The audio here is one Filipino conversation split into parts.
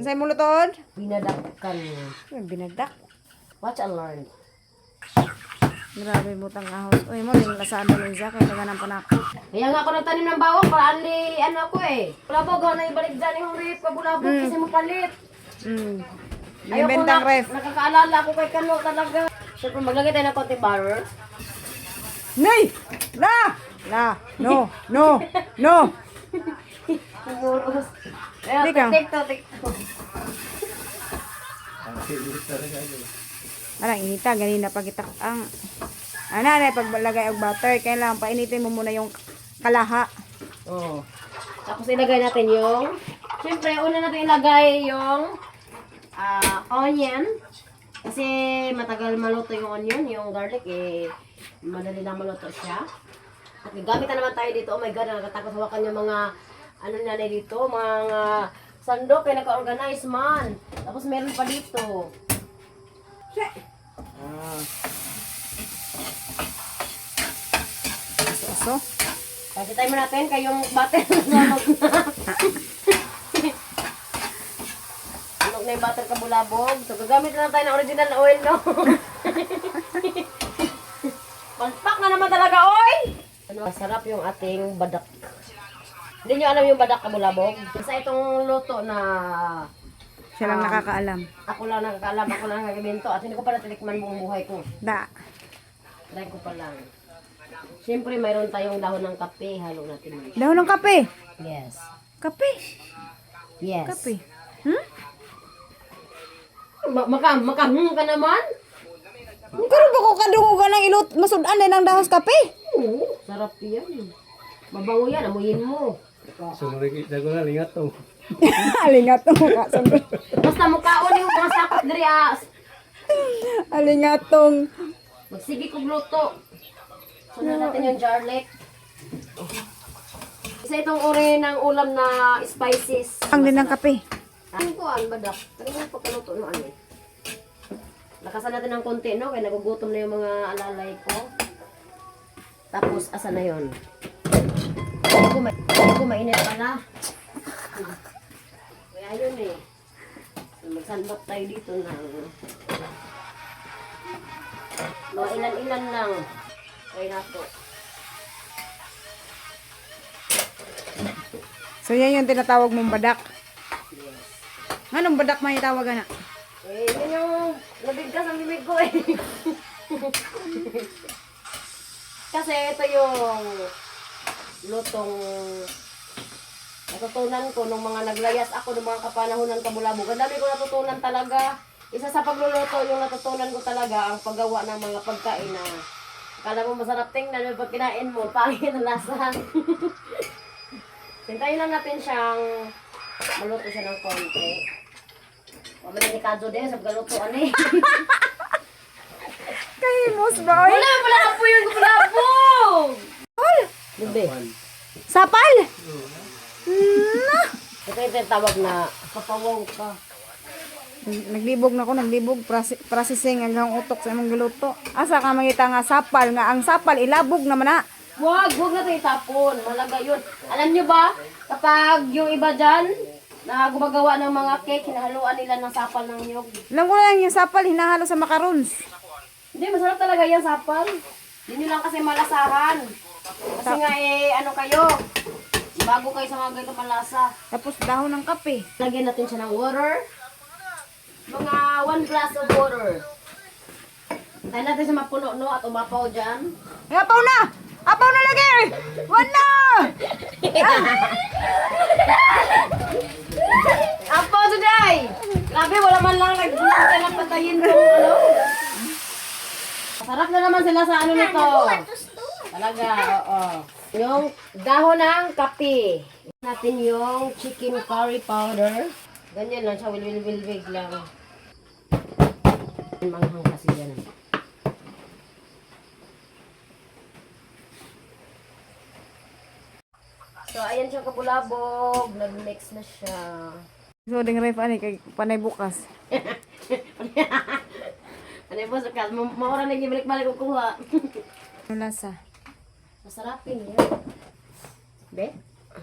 Sa'yo mo lutod? Binadakkan. Binadak. Watch and learn. Grabe butang ahos. Uy mo, yung lasado ni Isa. Kaya taga ng panako. Kaya nga ako nagtanim ng bawang para andi, ano ako eh. Bulabog, na ibalik dyan yung rip ka bulabog kasi mo palit. Yung bentang ref. Nakakaalala ako kay Kano talaga. Siyempre maglagay tayo ng konti butter. Nay! La! La! No! No! No! Siguro. Kaya Teka. tikto. Parang inita, ganina pa kita ang na paglagay og butter, kailangan painitin mo muna yung kalaha. Oo. Tapos ilagay natin yung, siyempre una natin ilagay yung onion. Kasi matagal maluto yung onion, yung garlic eh, madali lang maluto siya. At gamit na naman tayo dito, oh my god, nakakatakot hawakan yung mga, ano na dito, mga sandok, kaya naka-organize man. Tapos meron pa dito. So, Kasi tayo mo natin, kayong butter sunog na. Sunog na yung butter kabulabog. So, gagamit na lang tayo ng original na oil, no? Palpak na naman talaga, oil! Ano, masarap yung ating badak. Hindi nyo alam yung badak kabulabog? Isa itong luto na siya lang nakakaalam. ako lang nakakaalam, ako lang nagabinto at hindi ko pa natilikman buong buhay ko. Da. Try ko pa lang. Siyempre, mayroon tayong dahon ng kape. Halo natin yun. Dahon ng kape. Yes. Kape. Yes. Kape. Makahung ka naman? Pero ba ko kadungugan ng ilot masudan din ng dahos kape? Oo, sarap yan. Mabango yan, amuyin mo. Sunod ko na lingat to. Alingat tong kasunod. Basta mukhaon yung mga sakot diri Alingat tong. Magsige kong luto. Sunod natin yung garlic. Isa itong uri ng ulam na spices. Ang din ng kape. Ano ko, ano ba dak? Ano yung pagkaluto ng ano? Lakasan natin ng konti, no? Kaya nagugutom na yung mga alalay ko. Tapos, asa na yun? Hindi ko mainit pala. Kaya yun eh. Magsandok tayo dito ng mga ilan-ilan lang. Try na to. So yan yung tinatawag mong badak. Anong badak may tawagan na? Eh, yun yung nabigkas ang bibig ko eh. Kasi ito yung lutong natutunan ko nung mga naglayas ako ng mga kapanahonan kabulabog. Ang dami ko natutunan talaga. Isa sa pagluluto yung natutunan ko talaga ang paggawa ng mga pagkain na akala mo masarap tingnan, pero pag kinain mo, pangit ang lasa. Hintayin lang natin siyang maluto siya ng konti. O, may delikado din sa paglutuan eh. Kahimos ba? Oy? Wala apo yung kabulabog! Bebe. Sapal! Ito yung tawag na kapawong ka. Naglibog na ako, naglibog. Processing hanggang utok sa imong giluto. Asa ka mangita nga sapal, nga ang sapal ilabog naman na. Wag natin itapon. Malaga yun. Alam nyo ba, kapag yung iba dyan, na gumagawa ng mga cake, hinahaluan nila ng sapal ng niyog. Alam ko lang yung sapal, hinahalo sa macarons. Hindi, masarap talaga yan sapal. Hindi nyo lang kasi malasahan. Kasi nga ano kayo, bago kayo sa mga ganito malasa. Tapos dahon ng kape. Lagyan natin siya ng water. Mga 1 glass of water. Tayo natin siya mapuno, no? At umapaw dyan. Apaw na! Apaw na lagi! Wala! Apaw today! Grabe, wala man lang nag-gusto na patayin kung ano. Masarap na naman sila sa ano nito. Talaga, oo. Yung dahon ng kape. Natin yung chicken curry powder. Ganyan lang siya, wilwig lang. Manghang kasi yan. So, ayan siya kabulabog. Nag-mix na siya. So, ding ref, kay panay bukas. Ano yung boss? Maura na yung balik-balik ko kuha. Ano lasa? Masarapin yan. Be?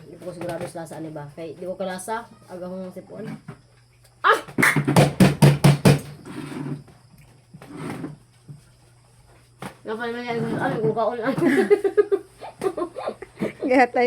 Hindi ko sigurado sa lasa ano ba? Kaya di ko kalasa. Agahong sipon. Kapag naman yan, kung kaon lang. Gahatay.